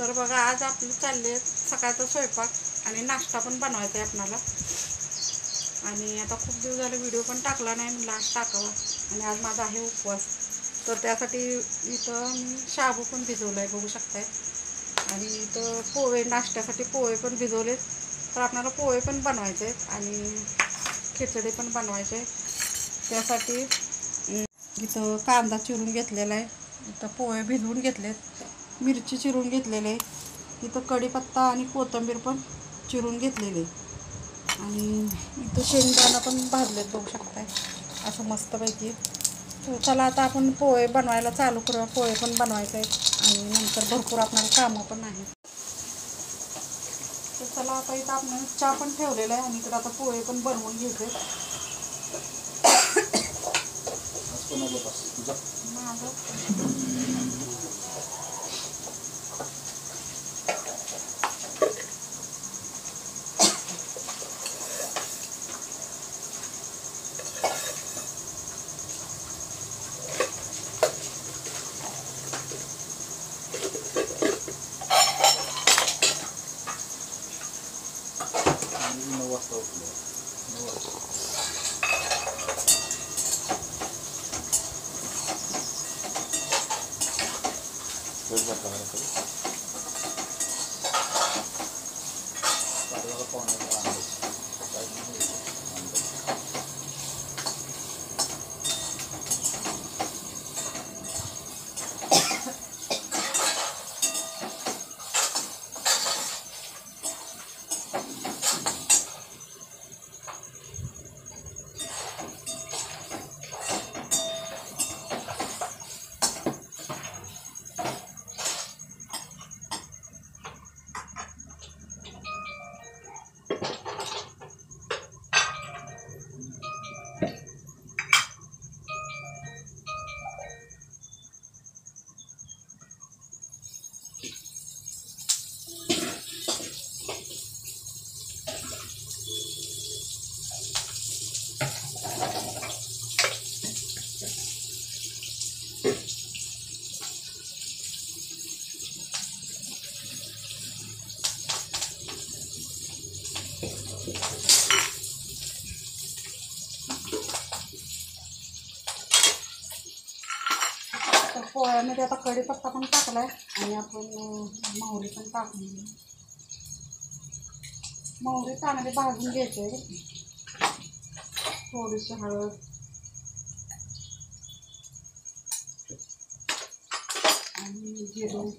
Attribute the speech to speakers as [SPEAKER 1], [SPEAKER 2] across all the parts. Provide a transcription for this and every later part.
[SPEAKER 1] तर बघा आज आपले चालले सकाळचा स्वयंपाक आणि नाश्ता पण बनवायचा आहे आपल्याला. आणि आता खूप दिवस झाले व्हिडिओ पण टाकला नाही, म्हणलं आज टाकावा. आणि आज माझा आहे उपवास, तर त्यासाठी इथं मी शाबू पण भिजवला आहे बघू शकताय. आणि इथं पोहे, नाश्त्यासाठी पोहे पण भिजवलेत. तर आपल्याला पोहे पण बनवायचे आहेत आणि खिचडी पण बनवायचे आहे. त्यासाठी इथं कांदा चिरून घेतलेला आहे, इथं पोहे भिजवून घेतलेत, मिरची चिरून घेतलेली आहे, इथं कढीपत्ता आणि कोथिंबीर पण चिरून घेतलेले, आणि इथं शेंगदाणा पण भाजलेत बघू शकताय असं मस्तपैकी. तर चला आता आपण पोहे बनवायला चालू करूया. पोहे पण बनवायचे आहेत आणि नंतर भरपूर आपल्याला कामं पण आहेत. तर चला आता इथं आपण चहा पण ठेवलेला आहे आणि इकडं आता पोहे पण बनवून घ्यायचे. पोह्यामध्ये आता कढीपत्ता पण टाकलाय आणि आपण मोहरी पण टाकून घेऊ. मोहरी चांगली भाजून घ्यायची, थोडीशी हळद आणि जिरं.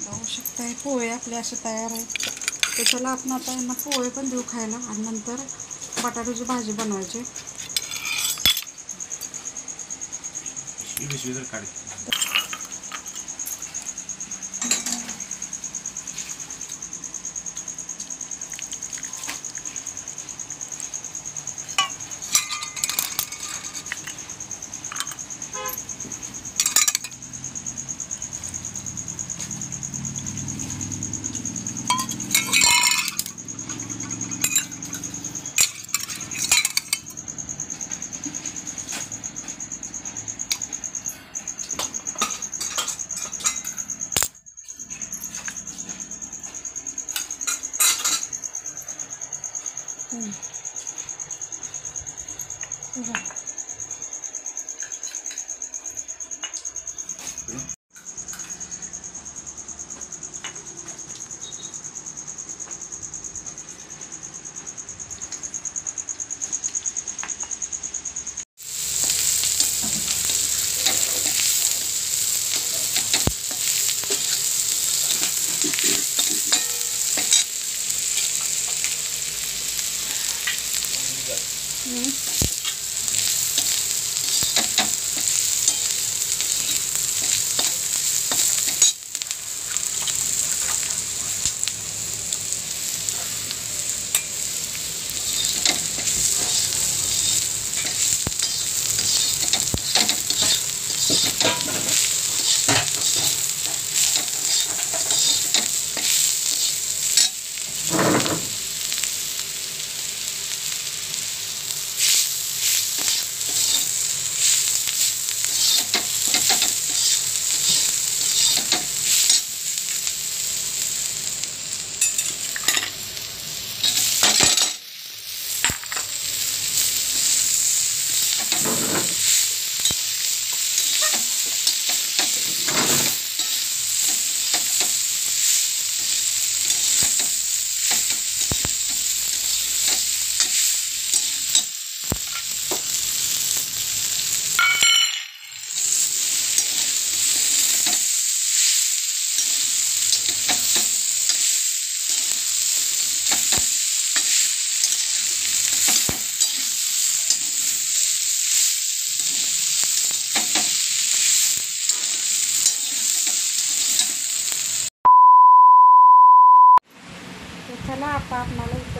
[SPEAKER 1] बघू शकताय पोहे आपले असे तयार आहेत. तर चला आपण आता यांना पोहे पण देऊ खायला आणि नंतर बटाट्याची भाजी बनवायची.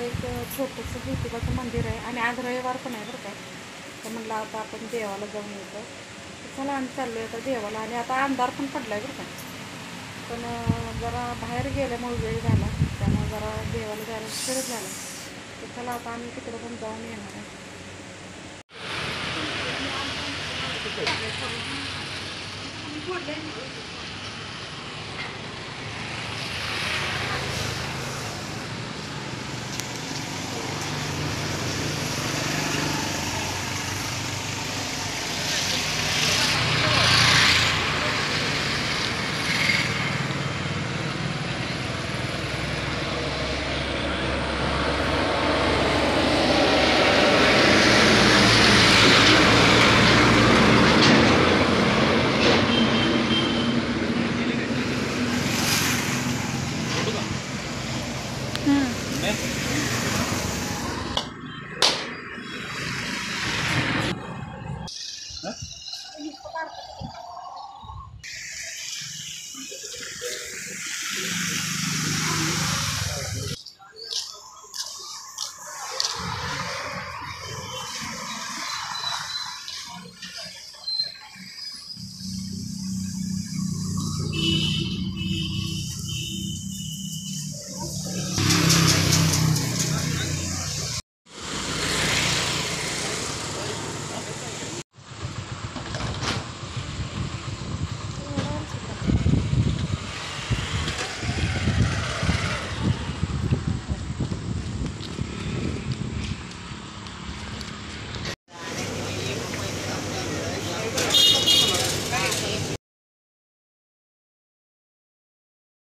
[SPEAKER 1] एक छोटंसं ज्योतिबाचं मंदिर आहे आणि आज रविवार पण आहे बरं का. तर म्हणलं आता आपण देवाला जाऊन येतो. चला आम्ही चाललो आहे आता देवाला. आणि आता अंधार पण पडला आहे बरं का. पण जरा बाहेर गेल्यामुळे वेळ झाला, त्यामुळे जरा देवाला जायला उशीरच झाला. तर चला आता आम्ही तिकडं पण जाऊन येणार आहे.